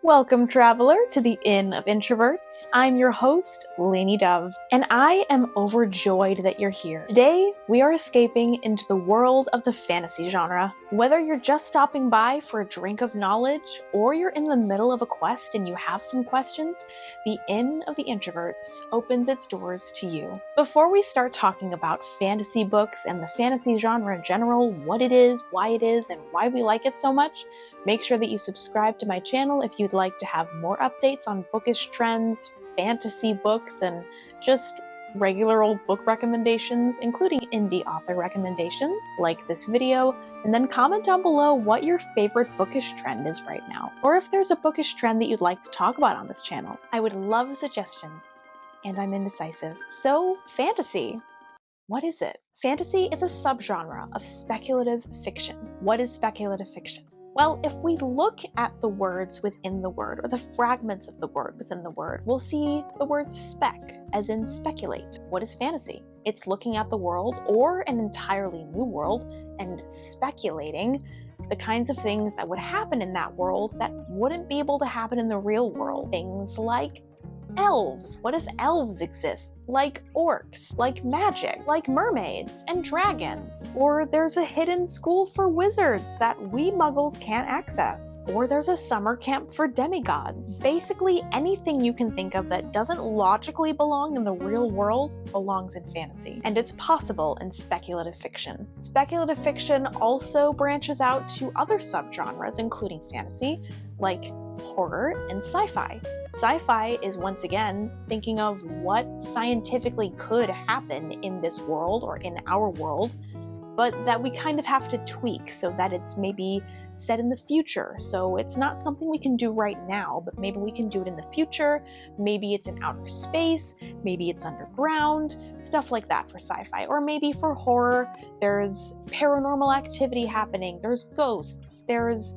Welcome, traveler, to the Inn of Introverts. I'm your host, Lainy Dove, and I am overjoyed that you're here. Today, we are escaping into the world of the fantasy genre. Whether you're just stopping by for a drink of knowledge, or you're in the middle of a quest and you have some questions, the Inn of the Introverts opens its doors to you. Before we start talking about fantasy books and the fantasy genre in general, what it is, and why we like it so much, make sure that you subscribe to my channel if you'd like to have more updates on bookish trends, fantasy books, and just regular old book recommendations, including indie author recommendations, like this video, and then comment down below what your favorite bookish trend is right now, or if there's a bookish trend that you'd like to talk about on this channel. I would love suggestions, and I'm indecisive. So, fantasy. What is it? Fantasy is a subgenre of speculative fiction. What is speculative fiction? Well, if we look at the words within the word, or the fragments of the word within the word, we'll see the word spec, as in speculate. What is fantasy? It's looking at the world, or an entirely new world, and speculating the kinds of things that would happen in that world that wouldn't be able to happen in the real world. Things like elves. What if elves exist? Like orcs, like magic, like mermaids and dragons. Or there's a hidden school for wizards that we muggles can't access. Or there's a summer camp for demigods. Basically, anything you can think of that doesn't logically belong in the real world belongs in fantasy. And it's possible in speculative fiction. Speculative fiction also branches out to other subgenres, including fantasy, like horror and sci-fi. Sci-fi is once again thinking of what scientifically could happen in this world or in our world, but that we kind of have to tweak so that it's maybe set in the future. So it's not something we can do right now, but maybe we can do it in the future. Maybe it's in outer space, maybe it's underground, stuff like that for sci-fi. Or maybe for horror, there's paranormal activity happening, there's ghosts, there's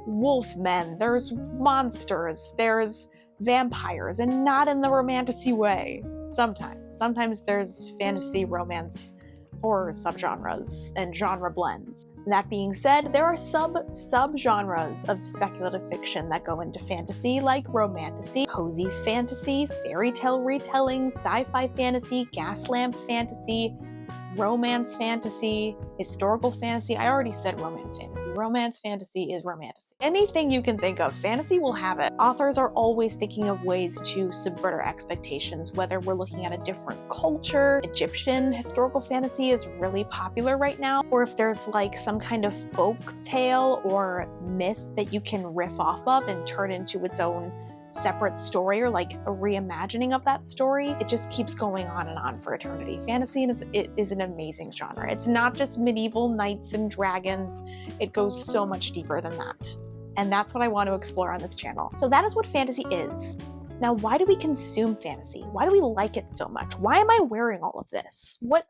wolfmen, there's monsters, there's vampires, and not in the romantasy way. Sometimes there's fantasy, romance, horror subgenres, and genre blends. That being said, there are subgenres of speculative fiction that go into fantasy, like romantasy, cozy fantasy, fairy tale retelling, sci-fi fantasy, gaslamp fantasy, romance fantasy, historical fantasy. I already said romance fantasy. Romance fantasy is romantasy. Anything you can think of, fantasy will have it. Authors are always thinking of ways to subvert our expectations, whether we're looking at a different culture. Egyptian historical fantasy is really popular right now, or if there's like some kind of folk tale or myth that you can riff off of and turn into its own separate story, or like a reimagining of that story. It just keeps going on and on for eternity. Fantasy is an amazing genre. It's not just medieval knights and dragons. It goes so much deeper than that. And that's what I want to explore on this channel. So that is what fantasy is. Now, why do we consume fantasy? Why do we like it so much? Why am I wearing all of this? What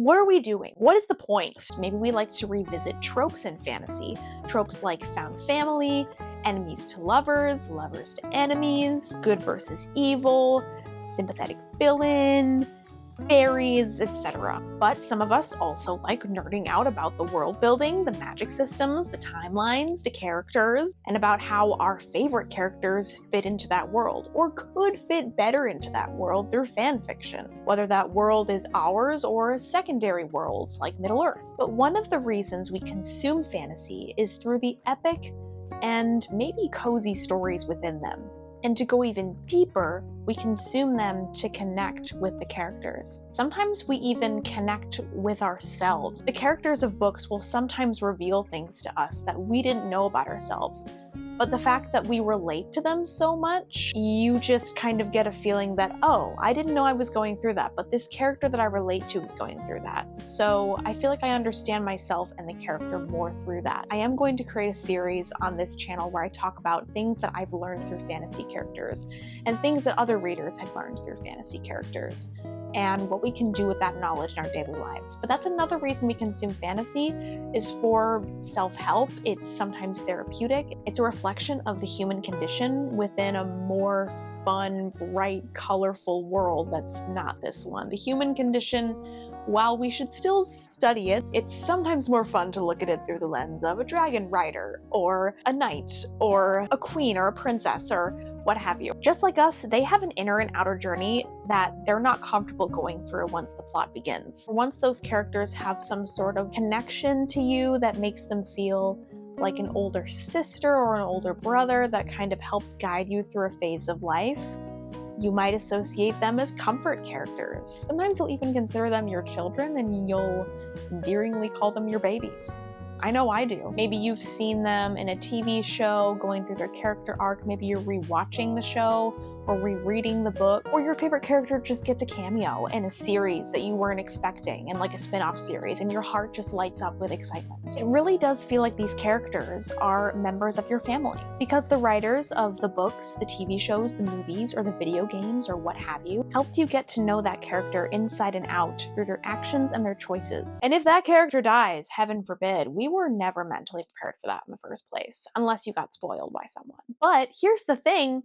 are we doing? What is the point? Maybe we like to revisit tropes in fantasy. Tropes like found family, enemies to lovers, lovers to enemies, good versus evil, sympathetic villain, fairies, etc. But some of us also like nerding out about the world building, the magic systems, the timelines, the characters, and about how our favorite characters fit into that world, or could fit better into that world through fan fiction, whether that world is ours or a secondary world like Middle-earth. But one of the reasons we consume fantasy is through the epic and maybe cozy stories within them. And to go even deeper, we consume them to connect with the characters. Sometimes we even connect with ourselves. The characters of books will sometimes reveal things to us that we didn't know about ourselves. But the fact that we relate to them so much, you just kind of get a feeling that, oh, I didn't know I was going through that, but this character that I relate to is going through that. So I feel like I understand myself and the character more through that. I am going to create a series on this channel where I talk about things that I've learned through fantasy characters, and things that other readers have learned through fantasy characters, and what we can do with that knowledge in our daily lives. But that's another reason we consume fantasy, is for self-help. It's sometimes therapeutic. It's a reflection of the human condition within a more fun, bright, colorful world that's not this one. The human condition while we should still study it, it's sometimes more fun to look at it through the lens of a dragon rider, or a knight, or a queen, or a princess, or what have you. Just like us, they have an inner and outer journey that they're not comfortable going through once the plot begins. Once those characters have some sort of connection to you that makes them feel like an older sister or an older brother that kind of helped guide you through a phase of life, you might associate them as comfort characters. Sometimes you'll even consider them your children and you'll endearingly call them your babies. I know I do. Maybe you've seen them in a TV show going through their character arc, maybe you're rewatching the show or rereading the book, or your favorite character just gets a cameo in a series that you weren't expecting, in like a spin-off series, and your heart just lights up with excitement. It really does feel like these characters are members of your family, because the writers of the books, the TV shows, the movies, or the video games, or what have you, helped you get to know that character inside and out through their actions and their choices. And if that character dies, heaven forbid, we were never mentally prepared for that in the first place, unless you got spoiled by someone. But here's the thing,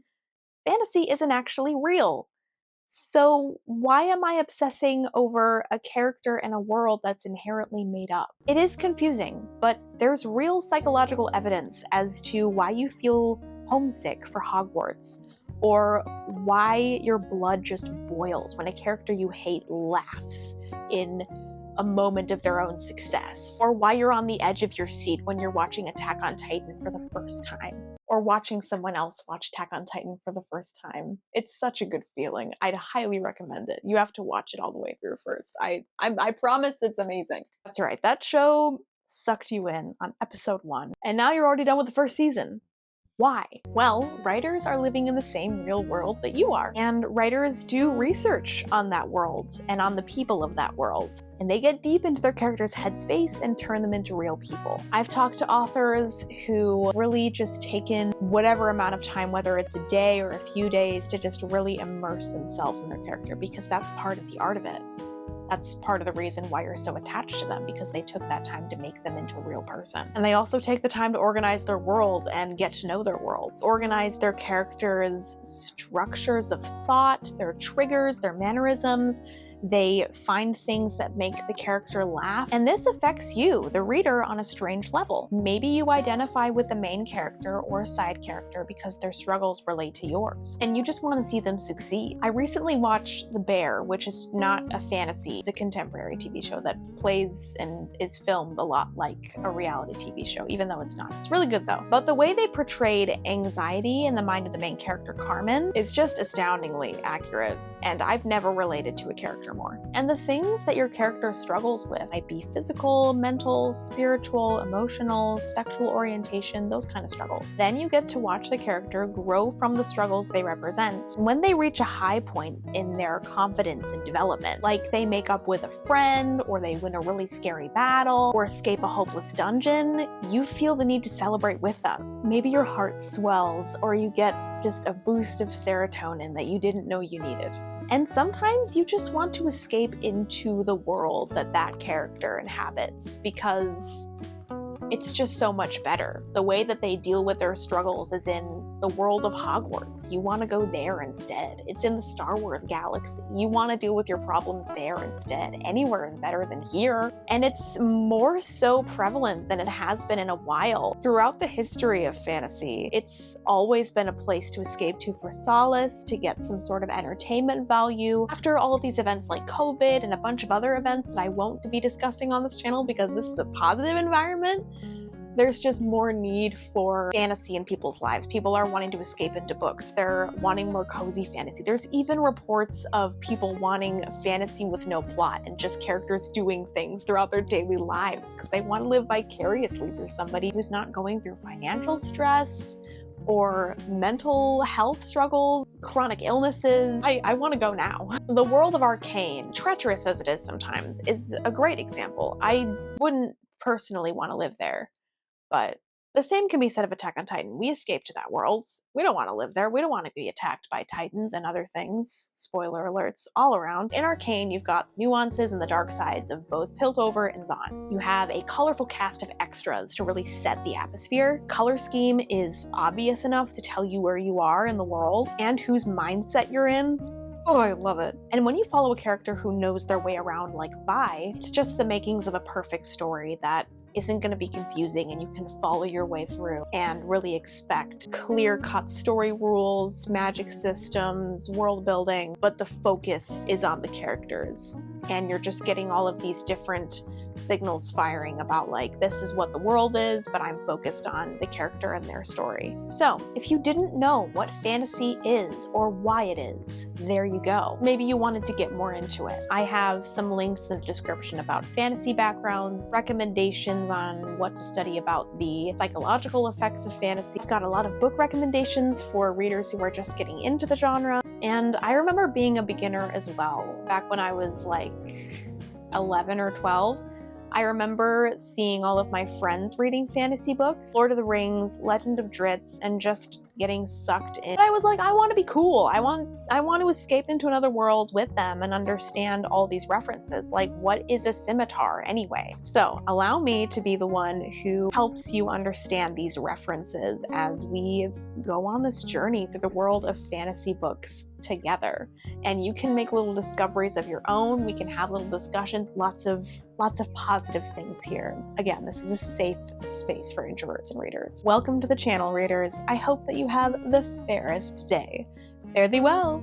fantasy isn't actually real. So why am I obsessing over a character and a world that's inherently made up? It is confusing, but there's real psychological evidence as to why you feel homesick for Hogwarts, or why your blood just boils when a character you hate laughs in a moment of their own success, or why you're on the edge of your seat when you're watching Attack on Titan for the first time, or watching someone else watch Attack on Titan for the first time. It's such a good feeling. I'd highly recommend it. You have to watch it all the way through first. I promise it's amazing. That's right, that show sucked you in on episode 1, and now you're already done with the first season. Why? Well, writers are living in the same real world that you are, and writers do research on that world and on the people of that world, and they get deep into their characters' headspace and turn them into real people. I've talked to authors who really just taken whatever amount of time, whether it's a day or a few days, to just really immerse themselves in their character, because that's part of the art of it. That's part of the reason why you're so attached to them, because they took that time to make them into a real person. And they also take the time to organize their world and get to know their world. Organize their characters' structures of thought, their triggers, their mannerisms. They find things that make the character laugh. And this affects you, the reader, on a strange level. Maybe you identify with the main character or a side character because their struggles relate to yours, and you just want to see them succeed. I recently watched The Bear, which is not a fantasy. It's a contemporary TV show that plays and is filmed a lot like a reality TV show, even though it's not. It's really good though. But the way they portrayed anxiety in the mind of the main character, Carmen, is just astoundingly accurate, and I've never related to a character more. And the things that your character struggles with might be physical, mental, spiritual, emotional, sexual orientation, those kind of struggles. Then you get to watch the character grow from the struggles they represent. When they reach a high point in their confidence and development, like they make up with a friend, or they win a really scary battle, or escape a hopeless dungeon, you feel the need to celebrate with them. Maybe your heart swells, or you get just a boost of serotonin that you didn't know you needed. And sometimes you just want to escape into the world that that character inhabits, because it's just so much better. The way that they deal with their struggles is in the world of Hogwarts. You want to go there instead. It's in the Star Wars galaxy. You want to deal with your problems there instead. Anywhere is better than here. And it's more so prevalent than it has been in a while. Throughout the history of fantasy, it's always been a place to escape to for solace, to get some sort of entertainment value. After all of these events like COVID and a bunch of other events that I won't be discussing on this channel because this is a positive environment, there's just more need for fantasy in people's lives. People are wanting to escape into books. They're wanting more cozy fantasy. There's even reports of people wanting fantasy with no plot and just characters doing things throughout their daily lives because they want to live vicariously through somebody who's not going through financial stress or mental health struggles, chronic illnesses. I want to go now. The world of Arcane, treacherous as it is sometimes, is a great example. I wouldn't personally want to live there. But the same can be said of Attack on Titan. We escaped to that world. We don't want to live there. We don't want to be attacked by titans and other things. Spoiler alerts all around. In Arcane, you've got nuances and the dark sides of both Piltover and Zaun. You have a colorful cast of extras to really set the atmosphere. Color scheme is obvious enough to tell you where you are in the world and whose mindset you're in. Oh, I love it. And when you follow a character who knows their way around like Vi, it's just the makings of a perfect story that isn't going to be confusing, and you can follow your way through and really expect clear-cut story rules, magic systems, world building, but the focus is on the characters. And you're just getting all of these different signals firing about like, this is what the world is, but I'm focused on the character and their story. So if you didn't know what fantasy is or why it is, there you go. Maybe you wanted to get more into it. I have some links in the description about fantasy backgrounds, recommendations on what to study about the psychological effects of fantasy. I've got a lot of book recommendations for readers who are just getting into the genre. And I remember being a beginner as well. Back when I was like 11 or 12, I remember seeing all of my friends reading fantasy books, Lord of the Rings, Legend of Dritz, and just getting sucked in. I was like, I want to be cool. I want to escape into another world with them and understand all these references. Like, what is a scimitar anyway? So allow me to be the one who helps you understand these references as we go on this journey through the world of fantasy books together. And you can make little discoveries of your own. We can have little discussions, lots of positive things here. Again, this is a safe space for introverts and readers. Welcome to the channel, readers. I hope that you have the fairest day. Fare thee well.